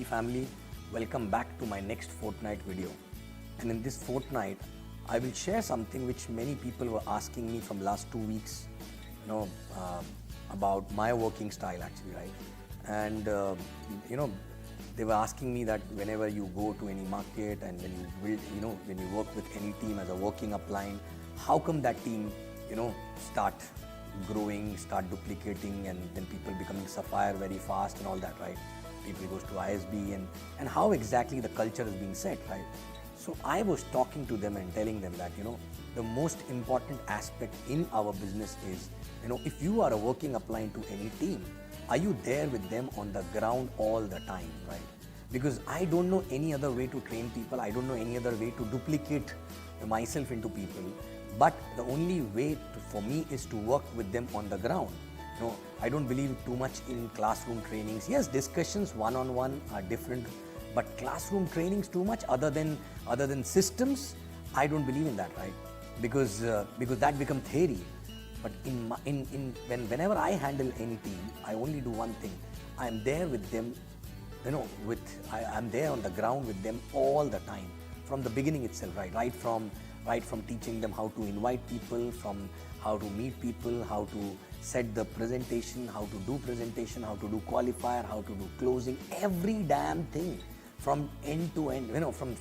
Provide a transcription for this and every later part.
family, welcome back to my next fortnight video. And in this fortnight, I will share something which many people were asking me from last 2 weeks, about my working style actually, right? And they were asking me that whenever you go to any market and when you build, when you work with any team as a working upline, how come that team, start growing, start duplicating, and then people becoming sapphire very fast and all that, right? People goes to ISB and how exactly the culture is being set, right? So I was talking to them and telling them that, the most important aspect in our business is, if you are a working upline to any team, are you there with them on the ground all the time, right? Because I don't know any other way to train people. I don't know any other way to duplicate myself into people. But the only way for me is to work with them on the ground. I don't believe too much in classroom trainings. Yes, discussions one-on-one are different, but classroom trainings too much other than systems, I don't believe in that, right? Because that becomes theory. But whenever I handle any team, I only do one thing. I am there with them, I'm there on the ground with them all the time, from the beginning itself, right? Right from teaching them how to invite people, from how to meet people, how to set the presentation, how to do presentation, how to do qualifier, how to do closing, every damn thing from end to end, from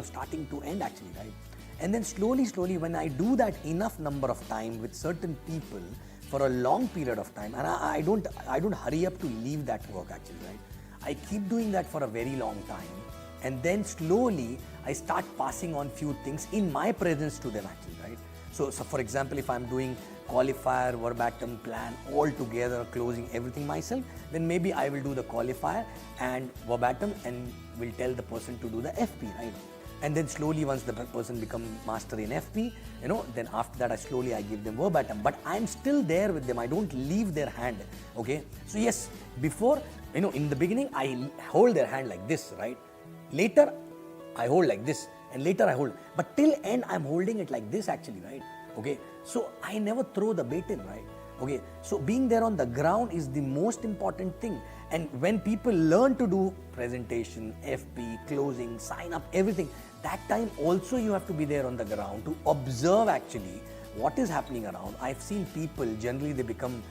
starting to end actually, right? And then slowly, when I do that enough number of time with certain people for a long period of time, and I don't hurry up to leave that work actually, right? I keep doing that for a very long time. And then slowly, I start passing on few things in my presence to them actually, right? So for example, if I'm doing qualifier, verbatim, plan, all together, closing everything myself, then maybe I will do the qualifier and verbatim and will tell the person to do the FP, right? And then slowly, once the person become master in FP, then after that, I give them verbatim. But I'm still there with them. I don't leave their hand, okay? So yes, before, in the beginning, I hold their hand like this, right? Later, I hold like this, and later I hold. But till end, I'm holding it like this actually, right? Okay, so I never throw the bait in, right? Okay, so being there on the ground is the most important thing. And when people learn to do presentation, FP, closing, sign up, everything, that time also you have to be there on the ground to observe actually what is happening around. I've seen people, generally they become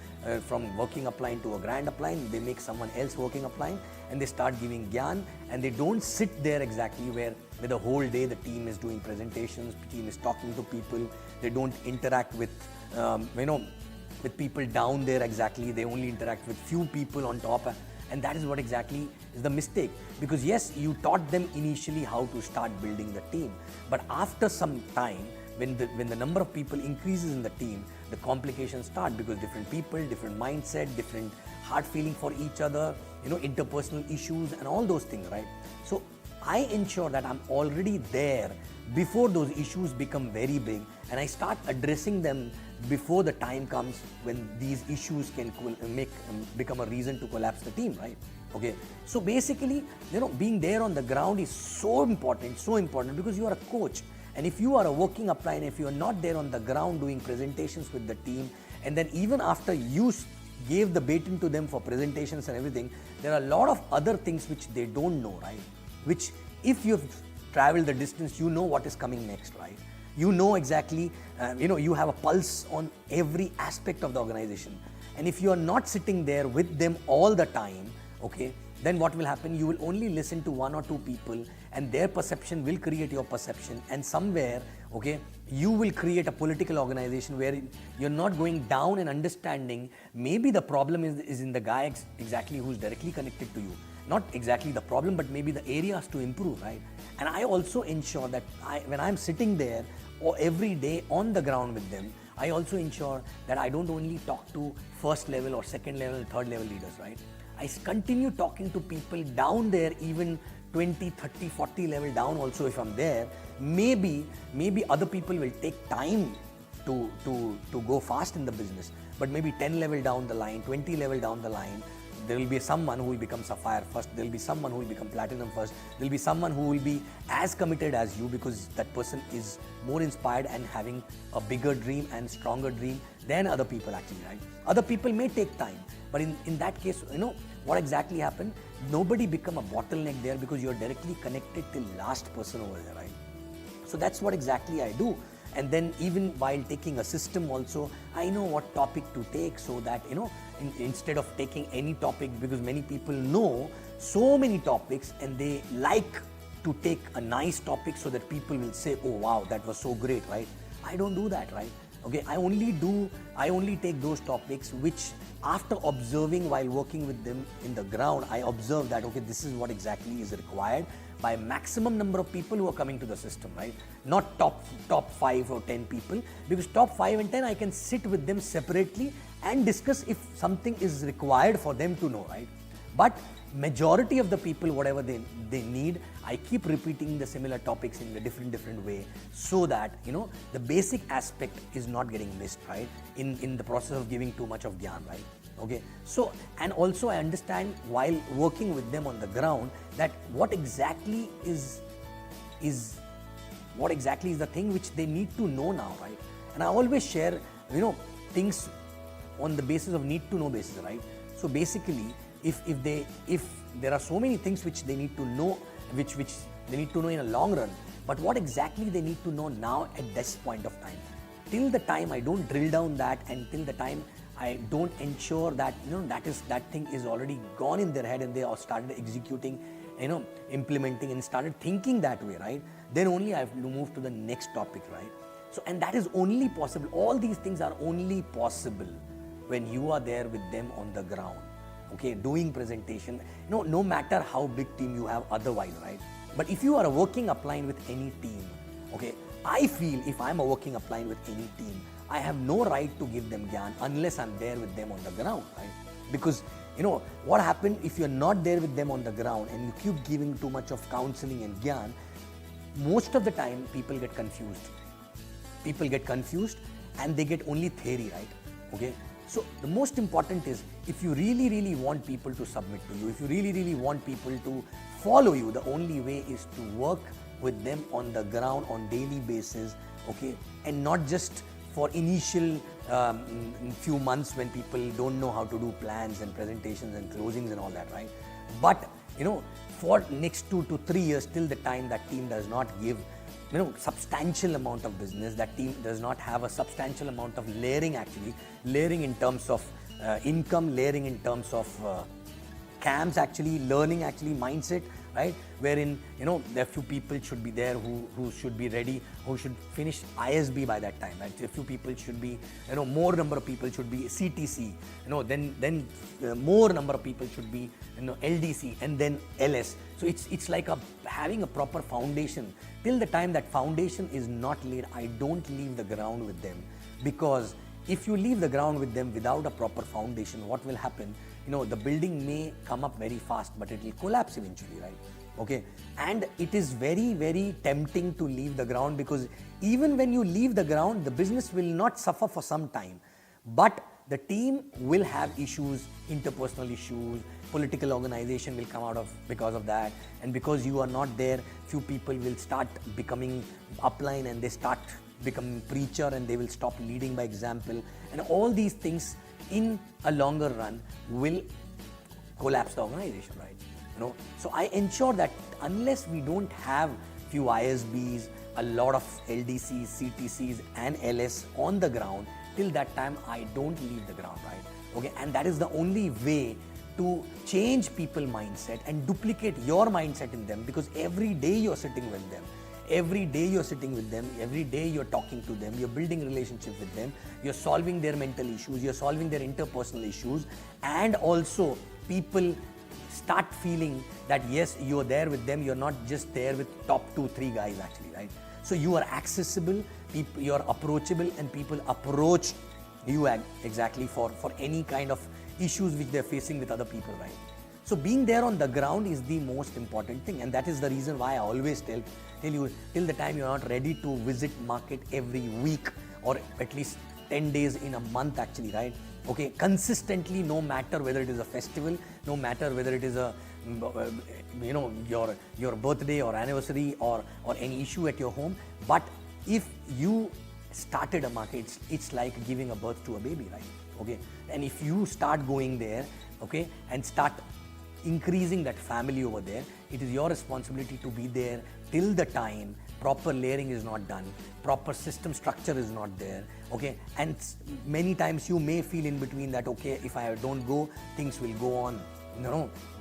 from working upline to a grand upline, they make someone else working upline and they start giving gyan, and they don't sit there exactly where the whole day the team is doing presentations, the team is talking to people, they don't interact with, with people down there exactly, they only interact with few people on top. And that is what exactly is the mistake. Because yes, you taught them initially how to start building the team, but after some time, when the number of people increases in the team, the complications start, because different people, different mindset, different hard feeling for each other, interpersonal issues and all those things, right? So I ensure that I'm already there before those issues become very big, and I start addressing them before the time comes when these issues can become a reason to collapse the team, right? Okay, so basically, being there on the ground is so important because you are a coach. And if you are a working upline, if you are not there on the ground doing presentations with the team, and then even after you gave the baton to them for presentations and everything, there are a lot of other things which they don't know, right? Which if you've traveled the distance, you know what is coming next, right? You know exactly, you have a pulse on every aspect of the organization. And if you are not sitting there with them all the time, okay, then what will happen? You will only listen to one or two people, and their perception will create your perception. And somewhere, okay, you will create a political organization where you're not going down and understanding. Maybe the problem is in the guy exactly who's directly connected to you. Not exactly the problem, but maybe the areas to improve, right? And I also ensure that when I'm sitting there or every day on the ground with them, I also ensure that I don't only talk to first level or second level, third level leaders, right? I continue talking to people down there, even 20, 30, 40 level down also if I'm there. Maybe other people will take time to go fast in the business, but maybe 10 level down the line, 20 level down the line, there will be someone who will become sapphire first, there will be someone who will become platinum first, there will be someone who will be as committed as you, because that person is more inspired and having a bigger dream and stronger dream than other people actually, right? Other people may take time, but in that case, what exactly happened? Nobody become a bottleneck there because you're directly connected till last person over there, right? So that's what exactly I do. And then even while taking a system also, I know what topic to take, so that, instead of taking any topic, because many people know so many topics and they like to take a nice topic so that people will say, oh wow, that was so great, right? I don't do that, right? Okay, I only take those topics which, after observing while working with them in the ground, I observe that, okay, this is what exactly is required by maximum number of people who are coming to the system, right? Not top 5 or 10 people, because top 5 and 10 I can sit with them separately and discuss if something is required for them to know, right? But majority of the people, whatever they need, I keep repeating the similar topics in a different way, so that the basic aspect is not getting missed, right? In the process of giving too much of gyan, right? Okay, so, and also I understand while working with them on the ground that what exactly is the thing which they need to know now, right? And I always share things on the basis of need to know basis, right? So basically, if there are so many things which they need to know, which they need to know in a long run, but what exactly they need to know now at this point of time, till the time I don't drill down that, and till the time I don't ensure that that thing is already gone in their head and they all started executing, implementing and started thinking that way, right? Then only I have to move to the next topic, right? So, and that is only possible. All these things are only possible when you are there with them on the ground. Okay, doing presentation, no matter how big team you have otherwise, right? But if you are a working upline with any team, okay, I feel if I'm a working upline with any team, I have no right to give them gyan unless I'm there with them on the ground, right? Because what happened if you're not there with them on the ground and you keep giving too much of counseling and gyan, most of the time people get confused. People get confused and they get only theory, right? Okay. So the most important is, if you really want people to submit to you, if you really want people to follow you, the only way is to work with them on the ground on daily basis, okay? And not just for initial few months when people don't know how to do plans and presentations and closings and all that, right? But for next 2 to 3 years, till the time that team does not give substantial amount of business, that team does not have a substantial amount of layering in terms of income, layering in terms of camps, learning mindset, right? Wherein there are few people should be there who should be ready, who should finish ISB by that time, right? A few people should be, more number of people should be CTC, then more number of people should be LDC and then LS. So it's like having a proper foundation. Till the time that foundation is not laid, I don't leave the ground with them, because if you leave the ground with them without a proper foundation, what will happen? The building may come up very fast, but it will collapse eventually, right? Okay, and it is very tempting to leave the ground, because even when you leave the ground, the business will not suffer for some time, but the team will have issues, interpersonal issues, political organization will come out of because of that, and because you are not there, few people will start becoming upline and they start becoming preacher and they will stop leading by example, and all these things in a longer run will collapse the organization, right? So I ensure that unless we don't have few ISBs, a lot of LDCs, CTCs and LS on the ground, till that time I don't leave the ground, right? Okay, and that is the only way to change people's mindset and duplicate your mindset in them, because every day you're sitting with them. Every day you're sitting with them, every day you're talking to them, you're building relationship with them, you're solving their mental issues, you're solving their interpersonal issues, and also people start feeling that yes, you're there with them, you're not just there with top 2-3 guys right? So you are accessible, you're approachable, and people approach you exactly for any kind of issues which they're facing with other people, right? So being there on the ground is the most important thing, and that is the reason why I always tell you, till the time you're not ready to visit market every week or at least 10 days in a month right? Okay, consistently, no matter whether it is a festival, no matter whether it is a your birthday or anniversary or any issue at your home, but if you started a market, it's like giving a birth to a baby, right? Okay, and if you start going there, okay, and start increasing that family over there, it is your responsibility to be there till the time proper layering is not done, proper system structure is not there, okay, and many times you may feel in between that, okay, if I don't go, things will go on,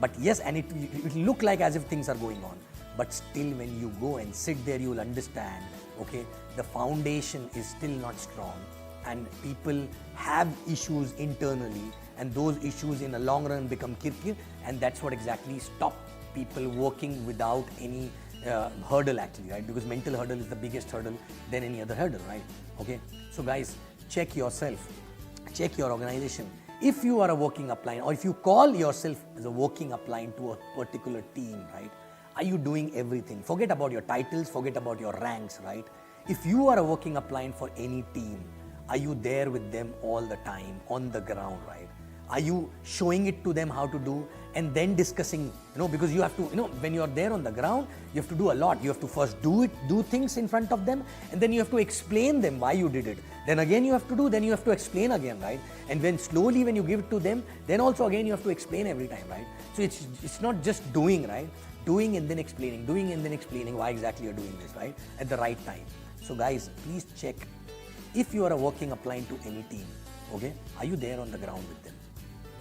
but yes, and it will look like as if things are going on, but still when you go and sit there, you will understand, okay, the foundation is still not strong, and people have issues internally, and those issues in the long run become kirkir, and that's what exactly stop people working without any hurdle actually, right? Because mental hurdle is the biggest hurdle than any other hurdle, right? Okay, so guys, check yourself, check your organization. If you are a working upline, or if you call yourself as a working upline to a particular team, right? Are you doing everything? Forget about your titles, forget about your ranks, right? If you are a working upline for any team, are you there with them all the time on the ground, right? Are you showing it to them how to do and then discussing, because you have to, when you're there on the ground, you have to do a lot. You have to first do things in front of them, and then you have to explain them why you did it. Then again you have to do, then you have to explain again, right? And when slowly when you give it to them, then also again you have to explain every time, right? So it's not just doing, right? Doing and then explaining why exactly you're doing this, right? At the right time. So guys, please check if you are a working upline to any team, okay? Are you there on the ground with them?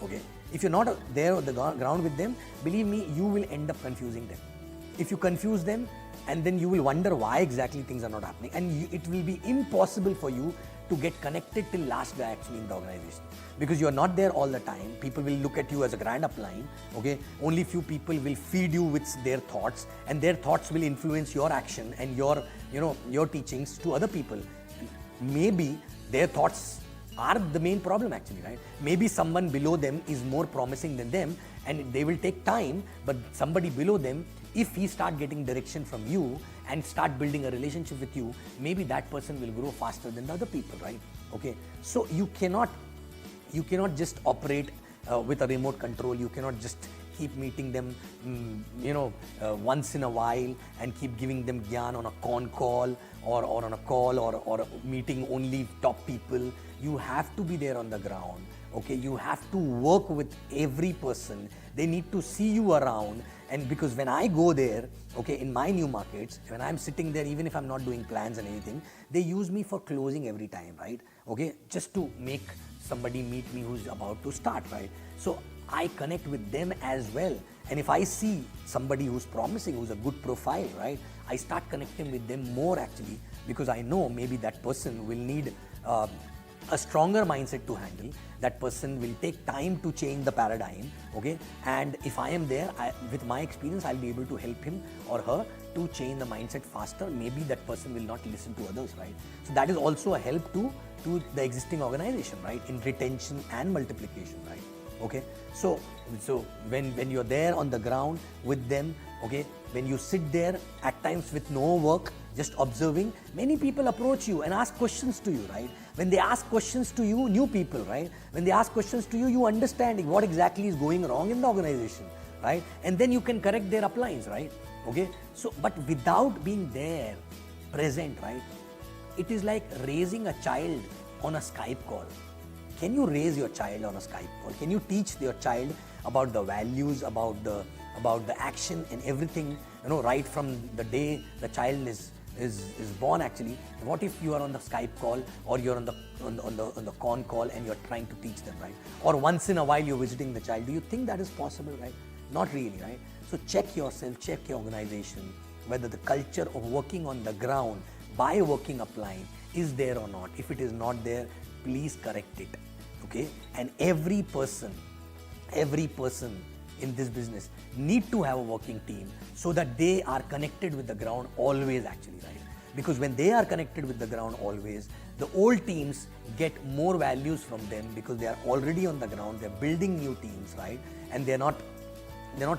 Okay, if you're not there on the ground with them, believe me, you will end up confusing them. If you confuse them, and then you will wonder why exactly things are not happening, and it will be impossible for you to get connected till last guy actually in the organization, because you are not there all the time. People will look at you as a grand upline, okay? Only few people will feed you with their thoughts, and their thoughts will influence your action and your teachings to other people. Maybe their thoughts are the main problem actually, right? Maybe someone below them is more promising than them, and they will take time, but somebody below them, if he start getting direction from you and start building a relationship with you, maybe that person will grow faster than the other people, right? Okay, so you cannot just operate with a remote control. You cannot just keep meeting them, once in a while and keep giving them gyan on a con call or on a call or meeting only top people. You have to be there on the ground, okay? You have to work with every person. They need to see you around, and because when I go there, okay, in my new markets, when I'm sitting there, even if I'm not doing plans and anything, they use me for closing every time, right? Okay, just to make somebody meet me who's about to start, right? So I connect with them as well. And if I see somebody who's promising, who's a good profile, right, I start connecting with them more actually, because I know maybe that person will need a stronger mindset to handle. That person will take time to change the paradigm, okay? And if I am there, with my experience, I'll be able to help him or her to change the mindset faster. Maybe that person will not listen to others, right? So that is also a help to the existing organization, right? In retention and multiplication, right? Okay, so when you're there on the ground with them, okay, when you sit there at times with no work, just observing, many people approach you and ask questions to you, right? When they ask questions to you, new people, right? When they ask questions to you, you understand what exactly is going wrong in the organization, right? And then you can correct their uplines, right? Okay, so but without being there, present, right? It is like raising a child on a Skype call. Can you raise your child on a Skype call? Can you teach your child about the values, about the action and everything, right from the day the child is born actually? What if you are on the Skype call, or you're on the con call and you're trying to teach them, right? Or once in a while you're visiting the child. Do you think that is possible, right? Not really, right? So check yourself, check your organization, whether the culture of working on the ground by a working upline is there or not. If it is not there, please correct it, okay? And every person in this business need to have a working team so that they are connected with the ground always actually, right? Because when they are connected with the ground always, the old teams get more values from them because they are already on the ground, they're building new teams, right? And they're not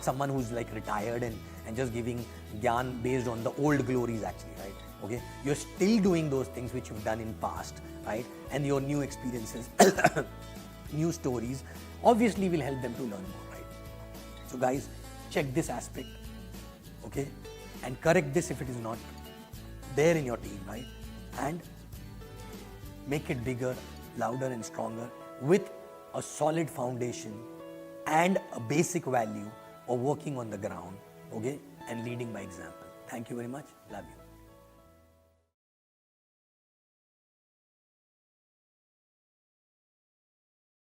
someone who's like retired and just giving gyan based on the old glories actually, right? Okay, you're still doing those things which you've done in past, right? And your new experiences, new stories, obviously will help them to learn more, right? So guys, check this aspect, okay? And correct this if it is not there in your team, right? And make it bigger, louder and stronger with a solid foundation and a basic value of working on the ground, okay, and leading by example. Thank you very much. Love you.